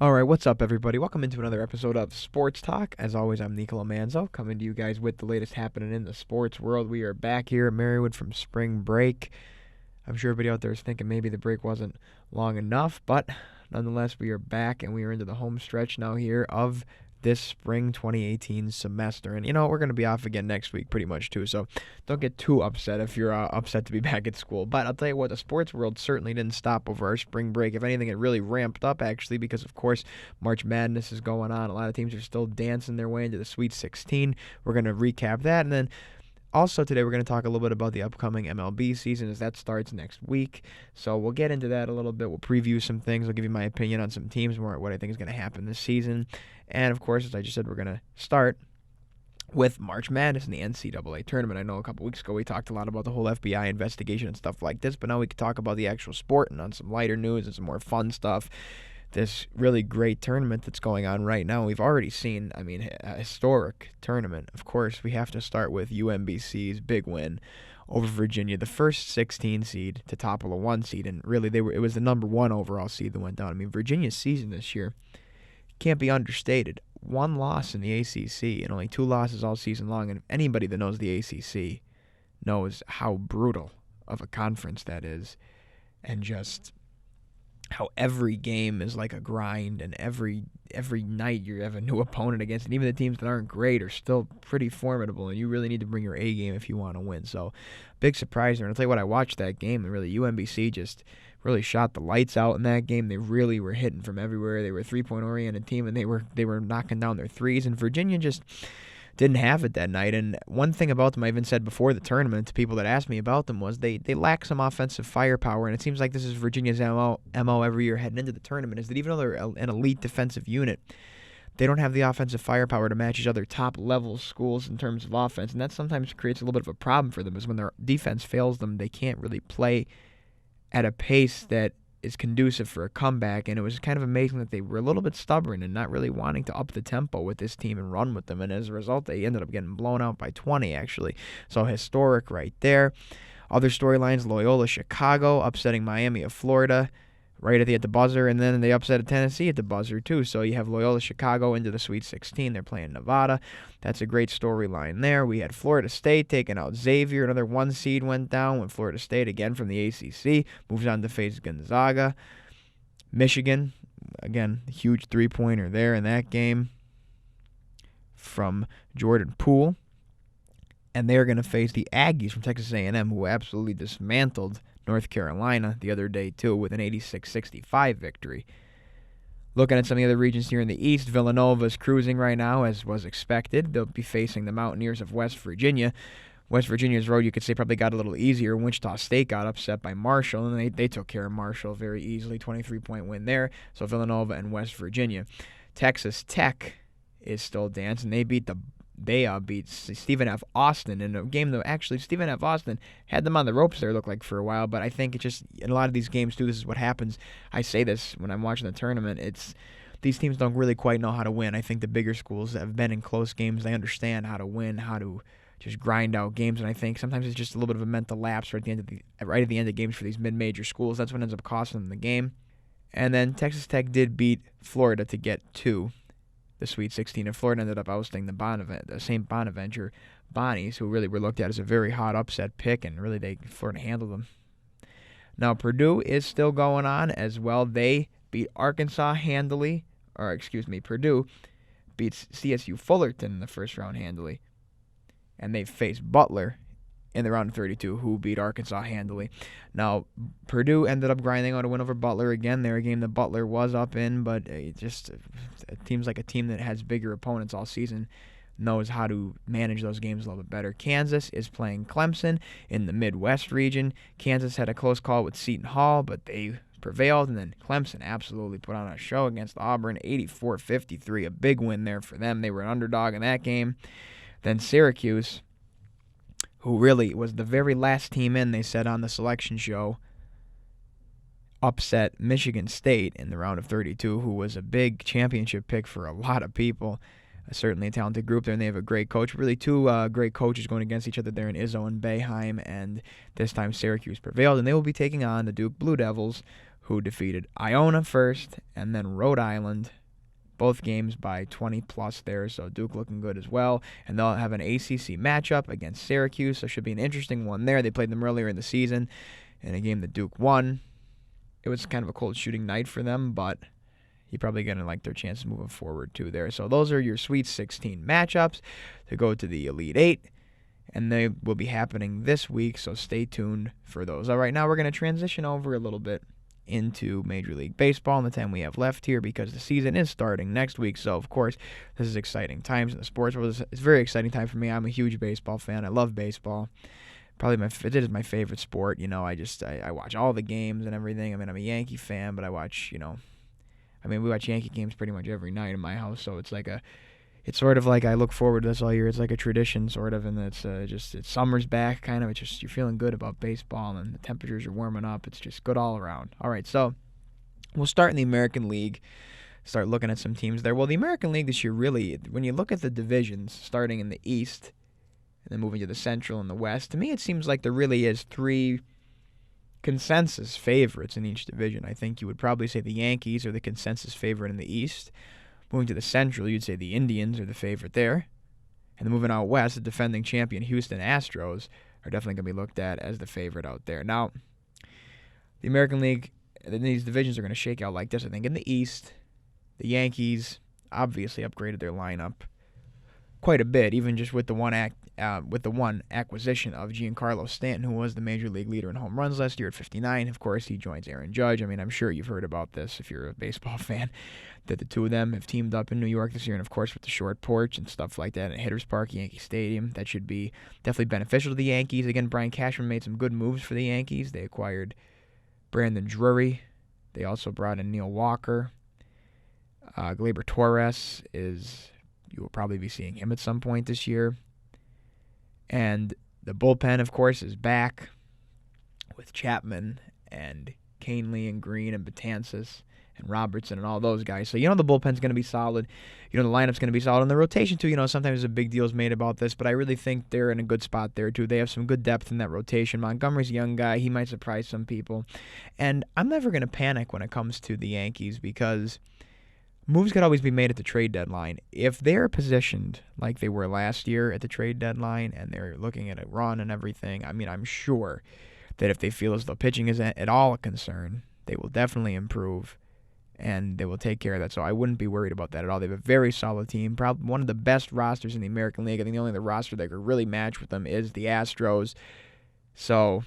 All right, what's up, everybody? Welcome into another episode of Sports Talk. As always, I'm Nicolo Manzo, coming to you guys with the latest happening in the sports world. We are back here at Marywood from spring break. I'm sure everybody out there is thinking maybe the break wasn't long enough, but nonetheless, we are back and we are into the home stretch now here of this spring 2018 semester. And, we're going to be off again next week pretty much too, so don't get too upset if you're upset to be back at school. But I'll tell you what, the sports world certainly didn't stop over our spring break. If anything, it really ramped up, actually, because, of course, March Madness is going on. A lot of teams are still dancing their way into the Sweet 16. We're going to recap that, and then also today we're going to talk a little bit about the upcoming MLB season as that starts next week. So we'll get into that a little bit. We'll preview some things. I'll give you my opinion on some teams, more what I think is going to happen this season. And, of course, as I just said, we're going to start with March Madness and the NCAA tournament. I know a couple weeks ago we talked a lot about the whole FBI investigation and stuff like this, but now we can talk about the actual sport and on some lighter news and some more fun stuff. This really great tournament that's going on right now. We've already seen, a historic tournament. Of course, we have to start with UMBC's big win over Virginia, the first 16 seed to topple a 1 seed, and really it was the number 1 overall seed that went down. Virginia's season this year can't be understated. 1 loss in the ACC and only 2 losses all season long, and anybody that knows the ACC knows how brutal of a conference that is, and just how every game is like a grind, and every night you have a new opponent against, and even the teams that aren't great are still pretty formidable, and you really need to bring your A game if you want to win. So, big surprise there. And I'll tell you what, I watched that game, and really UMBC just really shot the lights out in that game. They really were hitting from everywhere. They were a 3-point oriented team, and they were knocking down their threes, and Virginia just didn't have it that night. And one thing about them I even said before the tournament to people that asked me about them was they lack some offensive firepower, and it seems like this is Virginia's MO every year heading into the tournament, is that even though they're an elite defensive unit, they don't have the offensive firepower to match each other top-level schools in terms of offense, and that sometimes creates a little bit of a problem for them, is when their defense fails them, they can't really play at a pace that is conducive for a comeback. And it was kind of amazing that they were a little bit stubborn and not really wanting to up the tempo with this team and run with them, and as a result they ended up getting blown out by 20 actually. So historic right there. Other storylines: Loyola Chicago upsetting Miami of Florida right at the buzzer, and then they upset Tennessee at the buzzer too. So you have Loyola Chicago into the Sweet 16. They're playing Nevada. That's a great storyline there. We had Florida State taking out Xavier. Another 1 seed went down when Florida State, again from the ACC, moves on to face Gonzaga. Michigan, again, huge 3-pointer there in that game from Jordan Poole. And they're going to face the Aggies from Texas A&M, who absolutely dismantled North Carolina the other day, too, with an 86-65 victory. Looking at some of the other regions here in the East, Villanova's cruising right now, as was expected. They'll be facing the Mountaineers of West Virginia. West Virginia's road, you could say, probably got a little easier. Wichita State got upset by Marshall, and they took care of Marshall very easily. 23-point win there. So Villanova and West Virginia. Texas Tech is still dancing. They beat Stephen F. Austin in a game that actually Stephen F. Austin had them on the ropes there, looked like, for a while. But I think it's just, in a lot of these games, too, this is what happens. I say this when I'm watching the tournament. It's these teams don't really quite know how to win. I think the bigger schools that have been in close games, they understand how to win, how to just grind out games. And I think sometimes it's just a little bit of a mental lapse right at the end of games for these mid-major schools. That's what ends up costing them the game. And then Texas Tech did beat Florida to get to the Sweet 16, and Florida ended up ousting the St. Bonaventure Bonnies, who really were looked at as a very hot upset pick, and really Florida handled them. Now Purdue is still going on as well. They beat Arkansas handily, Purdue beats CSU Fullerton in the first round handily, and they faced Butler in the round of 32, who beat Arkansas handily. Now, Purdue ended up grinding out a win over Butler again. They're a game that Butler was up in, but it seems like a team that has bigger opponents all season knows how to manage those games a little bit better. Kansas is playing Clemson in the Midwest region. Kansas had a close call with Seton Hall, but they prevailed, and then Clemson absolutely put on a show against Auburn, 84-53, a big win there for them. They were an underdog in that game. Then Syracuse, who really was the very last team in, they said on the selection show, upset Michigan State in the round of 32, who was a big championship pick for a lot of people. Certainly a talented group there, and they have a great coach. Really two great coaches going against each other there in Izzo and Boeheim, and this time Syracuse prevailed, and they will be taking on the Duke Blue Devils, who defeated Iona first, and then Rhode Island. Both games by 20-plus there, so Duke looking good as well. And they'll have an ACC matchup against Syracuse, so it should be an interesting one there. They played them earlier in the season in a game that Duke won. It was kind of a cold shooting night for them, but you're probably going to like their chances moving forward too there. So those are your Sweet 16 matchups to go to the Elite Eight, and they will be happening this week, so stay tuned for those. All right, now we're going to transition over a little bit into Major League Baseball in the time we have left here because the season is starting next week. So, of course, this is exciting times in the sports world. It's a very exciting time for me. I'm a huge baseball fan. I love baseball. Probably it is my favorite sport. I watch all the games and everything. I mean, I'm a Yankee fan, but I watch, we watch Yankee games pretty much every night in my house. So it's sort of like I look forward to this all year. It's like a tradition, sort of, and it's summer's back, kind of. It's just you're feeling good about baseball, and the temperatures are warming up. It's just good all around. All right, so we'll start in the American League, start looking at some teams there. Well, the American League this year, really, when you look at the divisions, starting in the East and then moving to the Central and the West, to me it seems like there really is three consensus favorites in each division. I think you would probably say the Yankees are the consensus favorite in the East. Moving to the Central, you'd say the Indians are the favorite there. And then moving out west, the defending champion Houston Astros are definitely going to be looked at as the favorite out there. Now, the American League, these divisions are going to shake out like this. I think in the East, the Yankees obviously upgraded their lineup quite a bit, even just with the one acquisition of Giancarlo Stanton, who was the Major League leader in home runs last year at 59. Of course, he joins Aaron Judge. I mean, I'm sure you've heard about this if you're a baseball fan, that the two of them have teamed up in New York this year, and of course with the short porch and stuff like that at Hitters Park, Yankee Stadium. That should be definitely beneficial to the Yankees. Again, Brian Cashman made some good moves for the Yankees. They acquired Brandon Drury. They also brought in Neil Walker. Gleyber Torres you will probably be seeing him at some point this year. And the bullpen, of course, is back with Chapman and Canely and Green and Betances and Robertson and all those guys. So, the bullpen's going to be solid. The lineup's going to be solid. And the rotation, too, sometimes a big deal is made about this, but I really think they're in a good spot there, too. They have some good depth in that rotation. Montgomery's a young guy. He might surprise some people. And I'm never going to panic when it comes to the Yankees because moves could always be made at the trade deadline. If they're positioned like they were last year at the trade deadline and they're looking at a run and everything, I'm sure that if they feel as though pitching is at all a concern, they will definitely improve and they will take care of that. So I wouldn't be worried about that at all. They have a very solid team, probably one of the best rosters in the American League. I think the only other roster that could really match with them is the Astros. So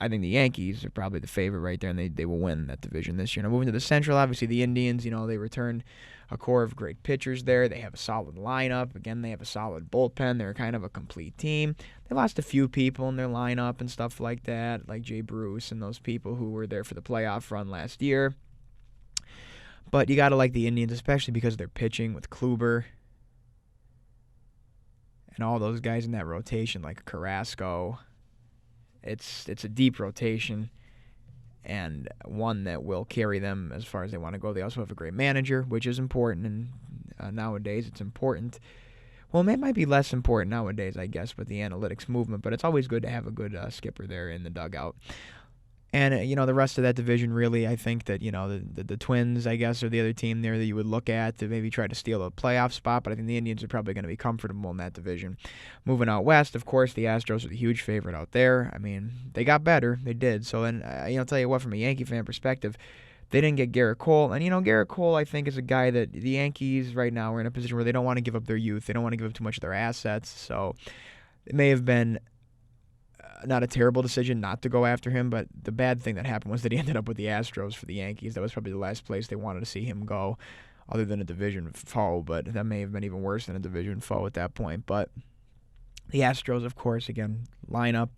I think the Yankees are probably the favorite right there, and they will win that division this year. Now, moving to the Central, obviously the Indians, they return a core of great pitchers there. They have a solid lineup. Again, they have a solid bullpen. They're kind of a complete team. They lost a few people in their lineup and stuff like that, like Jay Bruce and those people who were there for the playoff run last year. But you got to like the Indians, especially because they're pitching with Kluber and all those guys in that rotation, like Carrasco. It's a deep rotation and one that will carry them as far as they want to go. They also have a great manager, which is important, and nowadays it's important. Well, it might be less important nowadays, I guess, with the analytics movement, but it's always good to have a good skipper there in the dugout. And, the rest of that division, really, I think that, the Twins, I guess, are the other team there that you would look at to maybe try to steal a playoff spot, but I think the Indians are probably going to be comfortable in that division. Moving out west, of course, the Astros are the huge favorite out there. They got better. They did. So, and I'll tell you what, from a Yankee fan perspective, they didn't get Garrett Cole. And, Garrett Cole, I think, is a guy that the Yankees right now are in a position where they don't want to give up their youth. They don't want to give up too much of their assets. So it may have been not a terrible decision not to go after him, but the bad thing that happened was that he ended up with the Astros for the Yankees. That was probably the last place they wanted to see him go, other than a division foe, but that may have been even worse than a division foe at that point. But the Astros, of course, again, lineup,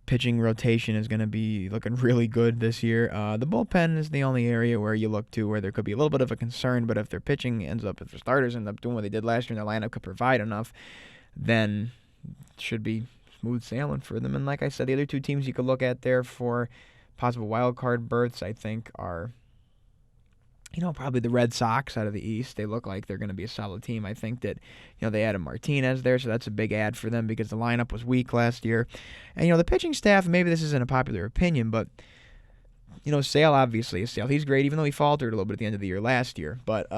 pitching rotation is going to be looking really good this year. The bullpen is the only area where you look to where there could be a little bit of a concern, but if their pitching if their starters end up doing what they did last year and their lineup could provide enough, then it should be smooth sailing for them. And like I said, the other two teams you could look at there for possible wild card berths, I think, are probably the Red Sox out of the East. They look like they're going to be a solid team. I think that they added Martinez there, so that's a big add for them because the lineup was weak last year. And the pitching staff, maybe this isn't a popular opinion, but Sale obviously is Sale. He's great, even though he faltered a little bit at the end of the year last year. But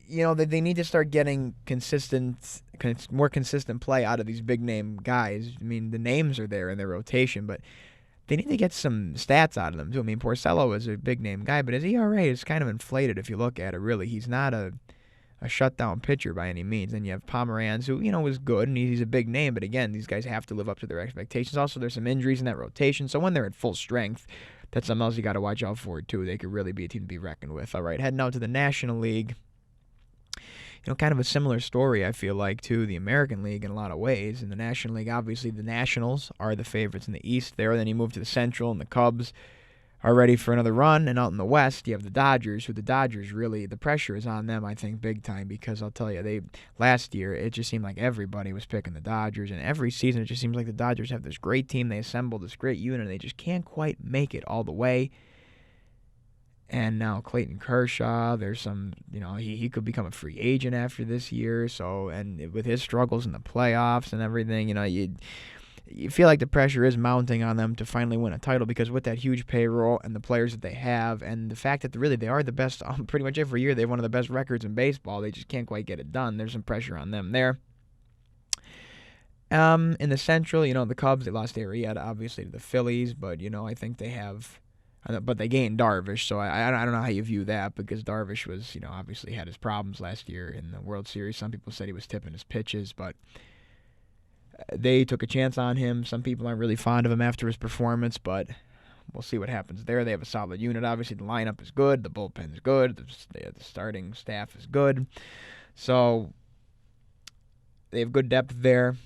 they need to start getting more consistent play out of these big name guys. I mean, the names are there in their rotation, but they need to get some stats out of them too. I mean, Porcello is a big name guy, but his ERA is kind of inflated if you look at it. Really, he's not a shutdown pitcher by any means. And you have Pomeranz, who was good and he's a big name, but again, these guys have to live up to their expectations. Also, there's some injuries in that rotation, so when they're at full strength, that's something else you got to watch out for too. They could really be a team to be reckoned with. All right, heading out to the National League. Kind of a similar story, I feel like, to the American League in a lot of ways. In the National League, obviously, the Nationals are the favorites in the East there. Then you move to the Central, and the Cubs are ready for another run. And out in the West, you have the Dodgers, who the Dodgers really, the pressure is on them, I think, big time. Because I'll tell you, last year, it just seemed like everybody was picking the Dodgers. And every season, it just seems like the Dodgers have this great team. They assembled this great unit, and they just can't quite make it all the way. And now Clayton Kershaw, there's some, he could become a free agent after this year. So, and with his struggles in the playoffs and everything, you feel like the pressure is mounting on them to finally win a title, because with that huge payroll and the players that they have and the fact that really they are the best pretty much every year. They have one of the best records in baseball. They just can't quite get it done. There's some pressure on them there. In the Central, the Cubs, they lost Arrieta obviously to the Phillies, but, I think they have... But they gained Darvish, so I don't know how you view that, because Darvish was, obviously had his problems last year in the World Series. Some people said he was tipping his pitches, but they took a chance on him. Some people aren't really fond of him after his performance, but we'll see what happens there. They have a solid unit. Obviously, the lineup is good. The bullpen is good. The starting staff is good. So they have good depth there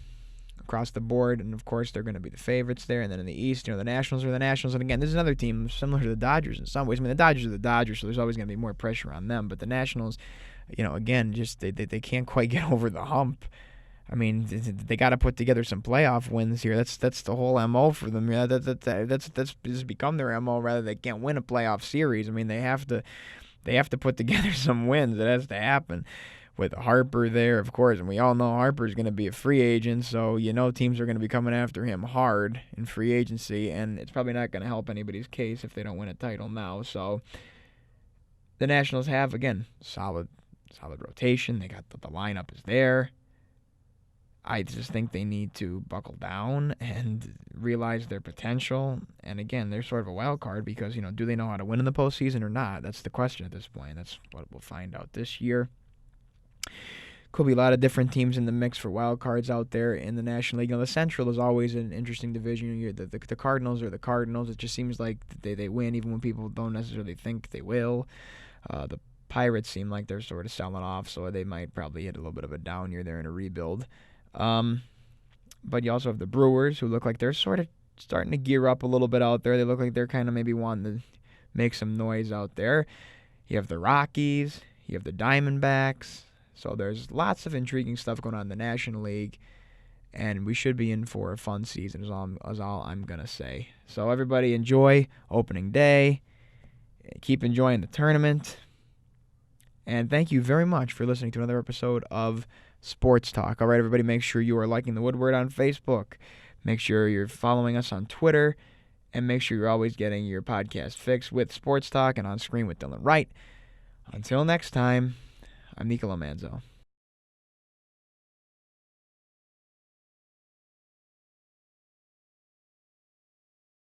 across the board, and of course they're going to be the favorites there. And then in the East, the Nationals are the Nationals, and again, this is another team similar to the Dodgers in some ways. I mean, the Dodgers are the Dodgers, so there's always going to be more pressure on them. But the Nationals, again, just they can't quite get over the hump. I mean, they got to put together some playoff wins here. That's the whole MO for them. That's just become their MO. Rather, they can't win a playoff series. I mean, they have to put together some wins. It has to happen. With Harper there, of course, and we all know Harper's going to be a free agent, so teams are going to be coming after him hard in free agency, and it's probably not going to help anybody's case if they don't win a title now. So the Nationals have, again, solid rotation. They got the lineup is there. I just think they need to buckle down and realize their potential. And again, they're sort of a wild card because, do they know how to win in the postseason or not? That's the question at this point. That's what we'll find out this year. Could be a lot of different teams in the mix for wild cards out there in the National League. The Central is always an interesting division. The Cardinals are the Cardinals. It just seems like they win even when people don't necessarily think they will. The Pirates seem like they're sort of selling off, so they might probably hit a little bit of a down year there in a rebuild. But you also have the Brewers, who look like they're sort of starting to gear up a little bit out there. They look like they're kind of maybe wanting to make some noise out there. You have the Rockies. You have the Diamondbacks. So there's lots of intriguing stuff going on in the National League, and we should be in for a fun season is all I'm going to say. So everybody enjoy opening day. Keep enjoying the tournament. And thank you very much for listening to another episode of Sports Talk. All right, everybody, make sure you are liking the Woodward on Facebook. Make sure you're following us on Twitter. And make sure you're always getting your podcast fix with Sports Talk and On Screen with Dylan Wright. Until next time, I'm Nicolo Manzo.